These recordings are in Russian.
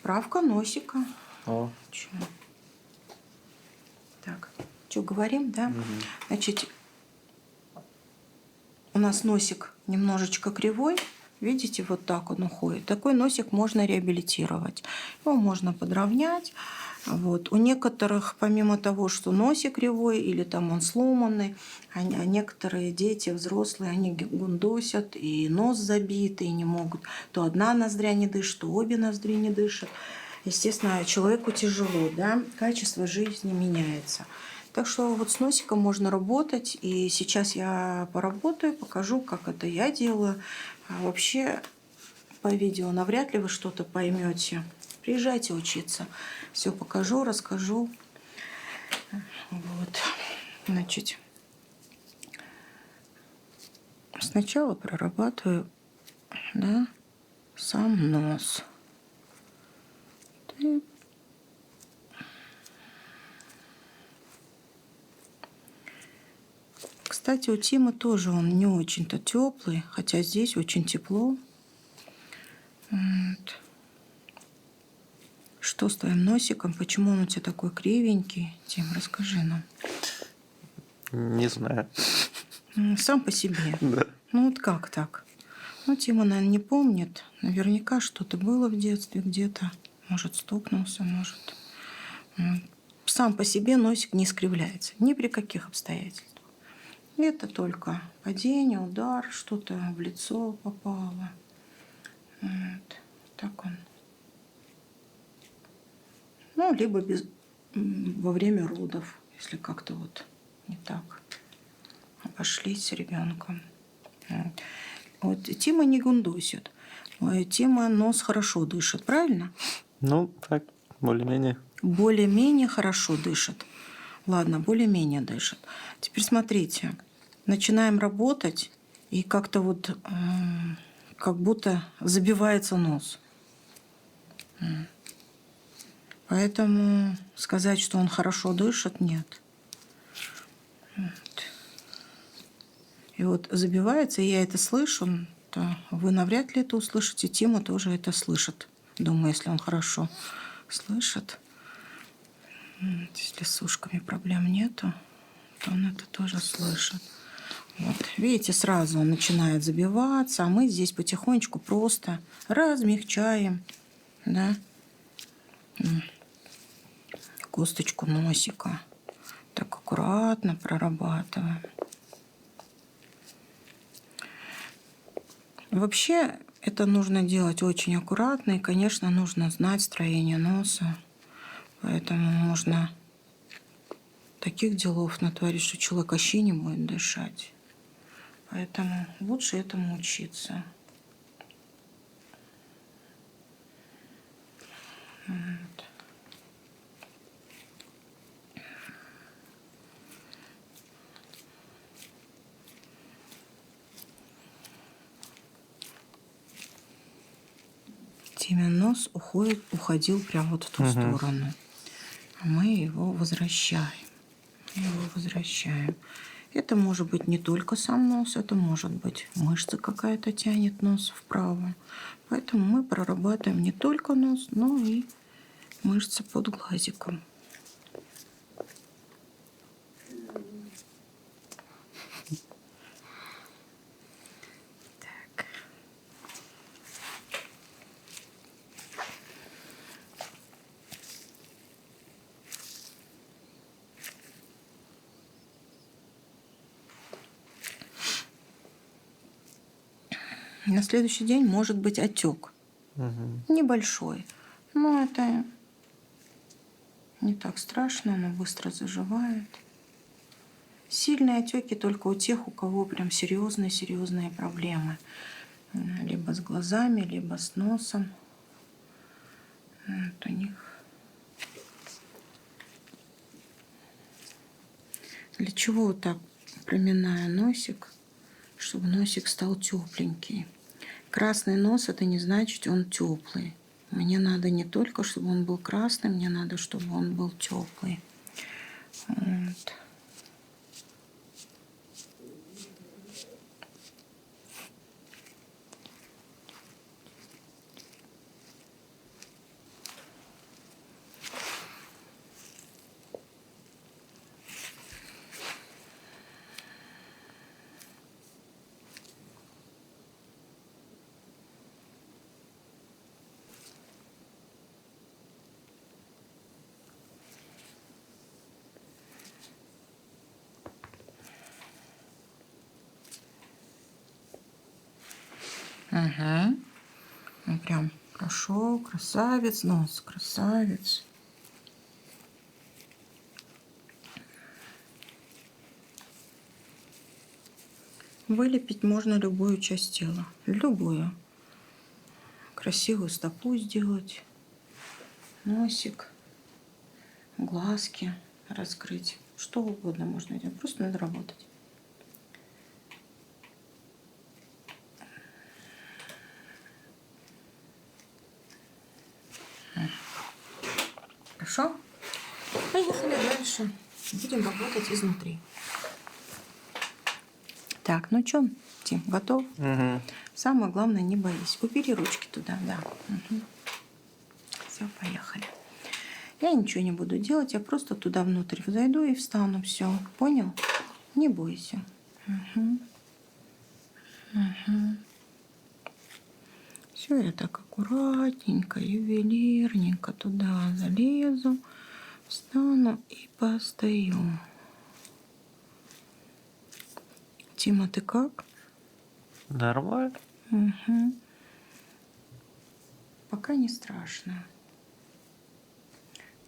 Правка носика. О. Чё? Так, что говорим, да? Угу. Значит, у нас носик немножечко кривой. Видите, вот так он уходит. Такой носик можно реабилитировать. Его можно подровнять. Вот. У некоторых, помимо того, что носик кривой или там он сломанный, некоторые дети, взрослые, они гундосят, и нос забит, и не могут. То одна ноздря не дышит, то обе ноздри не дышат. Естественно, человеку тяжело, да, качество жизни меняется. Так что вот с носиком можно работать, и сейчас я поработаю, покажу, как это я делаю. А вообще по видео навряд ли вы что-то поймете. Приезжайте учиться. Все покажу, расскажу. Вот. Значит, сначала прорабатываю, да, сам нос. Кстати, у Тимы тоже он не очень-то теплый, хотя здесь очень тепло. Вот. Что с твоим носиком? Почему он у тебя такой кривенький? Тим, расскажи нам. Не знаю. Сам по себе. Да. Ну вот как так? Ну, Тима, наверное, не помнит. Наверняка что-то было в детстве где-то. Может, стукнулся, может. Сам по себе носик не искривляется. Ни при каких обстоятельствах. Это только падение, удар, что-то в лицо попало. Вот. Так он. Ну, либо во время родов, если как-то вот не так обошлись с ребенком. Вот Тима не гундосит. Тима нос хорошо дышит, правильно? Ну, так, более-менее. Более-менее хорошо дышит. Ладно, более-менее дышит. Теперь смотрите. Начинаем работать, и как-то вот как будто забивается нос. Поэтому сказать, что он хорошо дышит, нет. Вот. И вот забивается, и я это слышу, то вы навряд ли это услышите. Тима тоже это слышит. Думаю, если он хорошо слышит. Если с ушками проблем нету, то он это тоже слышит. Вот. Видите, сразу он начинает забиваться, а мы здесь потихонечку просто размягчаем, да, косточку носика. Так аккуратно прорабатываем. Вообще это нужно делать очень аккуратно, и, конечно, нужно знать строение носа. Поэтому можно таких делов натворить, что человек вообще не будет дышать. Поэтому лучше этому учиться. Вот. Тимин нос уходил прямо вот в ту сторону. А мы его возвращаем. Это может быть не только сам нос, это может быть мышца какая-то тянет нос вправо. Поэтому мы прорабатываем не только нос, но и мышцы под глазиком. Так. На следующий день может быть отек. Небольшой. Но это не так страшно, оно быстро заживает. Сильные отеки только у тех, у кого прям серьезные проблемы. Либо с глазами, либо с носом. Вот у них. Для чего вот так проминаю носик? Чтобы носик стал тепленький. Красный нос — это не значит, он теплый. Мне надо не только, чтобы он был красный, мне надо, чтобы он был теплый. Вот. Угу. Ну, прям хорошо, красавец, нос, красавец. Вылепить можно любую часть тела, любую. Красивую стопу сделать, носик, глазки раскрыть. Что угодно можно делать, просто надо работать. Хорошо? Поехали дальше. Будем работать изнутри. Так, ну что, Тим, готов? Угу. Самое главное, не боись. Убери ручки туда, да. Угу. Все, поехали. Я ничего не буду делать, я просто туда внутрь зайду и встану. Все, понял? Не бойся. Угу. Угу. Все, я так аккуратненько, ювелирненько туда залезу, встану и постою. Тима, ты как? Нормально. Угу. Пока не страшно.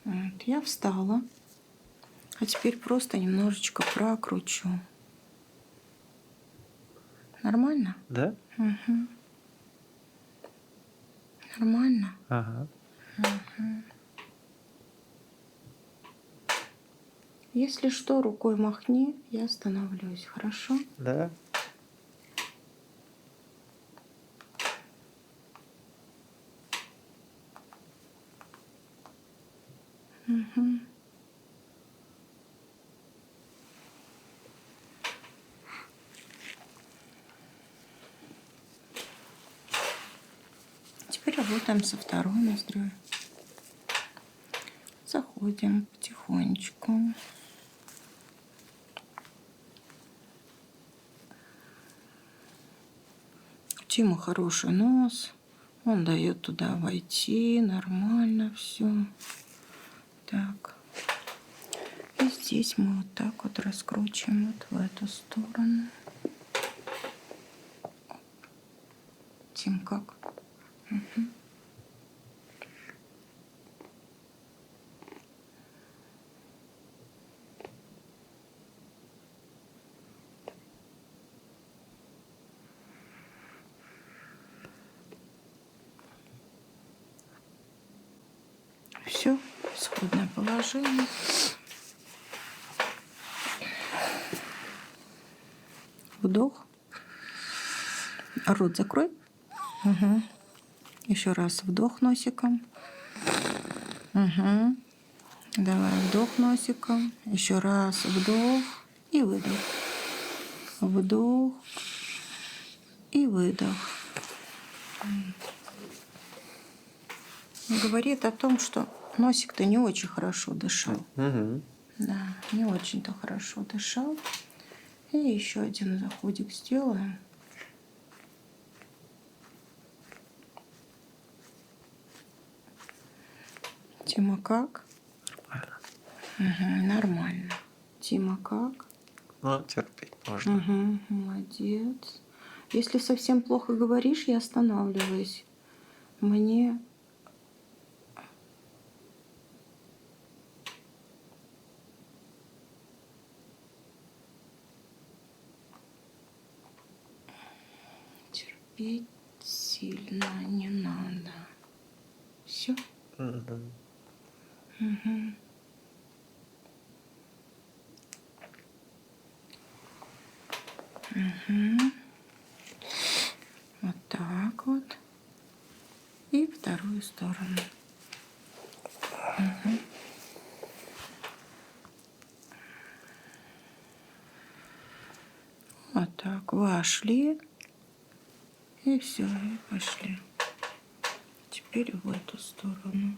Вот, я встала. А теперь просто немножечко прокручу. Нормально? Да? Угу. Нормально? Ага. Угу. Если что, рукой махни, я остановлюсь. Хорошо? Да. Угу. Теперь работаем со второй ноздрёй. Заходим потихонечку. У Тима хороший нос. Он дает туда войти. Нормально все. Так. И здесь мы вот так вот раскручиваем вот в эту сторону. Тим, как? Угу. Все, исходное положение. Вдох. Рот закрой. Угу. Еще раз вдох носиком. Угу. Давай вдох носиком. Еще раз вдох и выдох. Вдох и выдох. Говорит о том, что носик-то не очень хорошо дышал. Угу. Да, не очень-то хорошо дышал. И еще один заходик сделаем. Тима, как? Угу, нормально. Тима, как? Ну, терпеть можно. Угу, молодец. Если совсем плохо говоришь, я останавливаюсь. Мне терпеть сильно не надо. Все. Угу. Угу. Угу. Вот так вот. И вторую сторону. Угу. Вот так. Вошли. И все, и пошли. Теперь в эту сторону.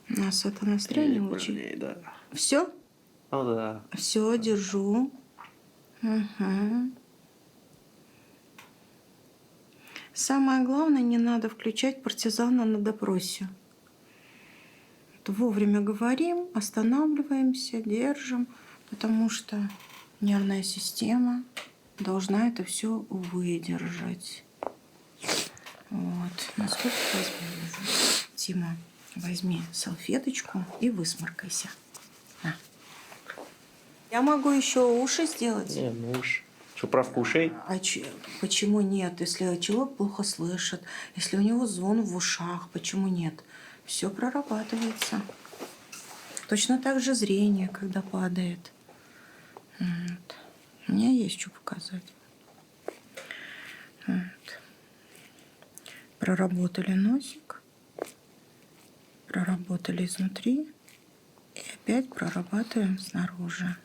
Нас это настроение очень. Да. Все? Ну да. Все, держу. Угу. Самое главное, не надо включать партизана на допросе. Вот вовремя говорим, останавливаемся, держим, потому что нервная система должна это все выдержать. Вот. Насколько возьму? Тима, возьми салфеточку и высморкайся. На. Я могу еще уши сделать. Не, ну уж. Что, правка ушей? Почему нет? Если человек плохо слышит, если у него звон в ушах, почему нет? Все прорабатывается. Точно так же зрение, когда падает. Вот. У меня есть что показать. Вот. Проработали носик, проработали изнутри и опять прорабатываем снаружи.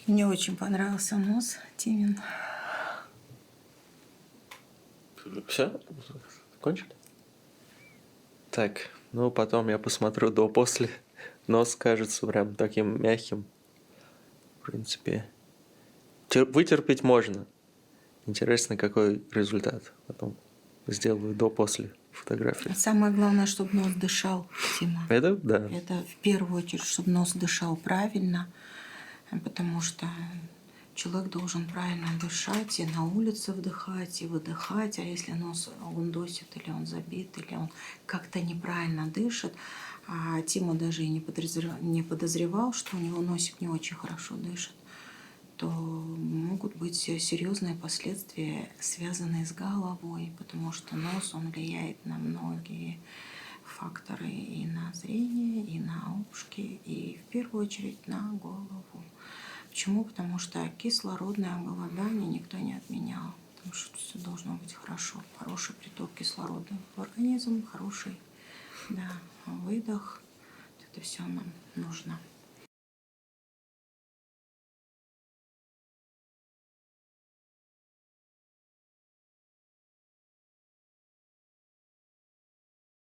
Мне очень понравился нос, Тимин. Все? Кончили? Так, ну потом я посмотрю до-после. Нос кажется прям таким мягким. В принципе. Вытерпеть можно. Интересно, какой результат. Потом сделаю до-после фотографии. Самое главное, чтобы нос дышал, Тима. Это да. Это в первую очередь, чтобы нос дышал правильно, потому что человек должен правильно дышать и на улице вдыхать, и выдыхать. А если нос гундосит, или он забит, или он как-то неправильно дышит, а Тима даже и не подозревал, что у него носик не очень хорошо дышит, то могут быть серьезные последствия, связанные с головой, потому что нос, он влияет на многие факторы и на зрение, и на ушки, и в первую очередь на голову. Почему? Потому что кислородное голодание никто не отменял. Потому что все должно быть хорошо. Хороший приток кислорода в организм, хороший, да, выдох. Это все нам нужно.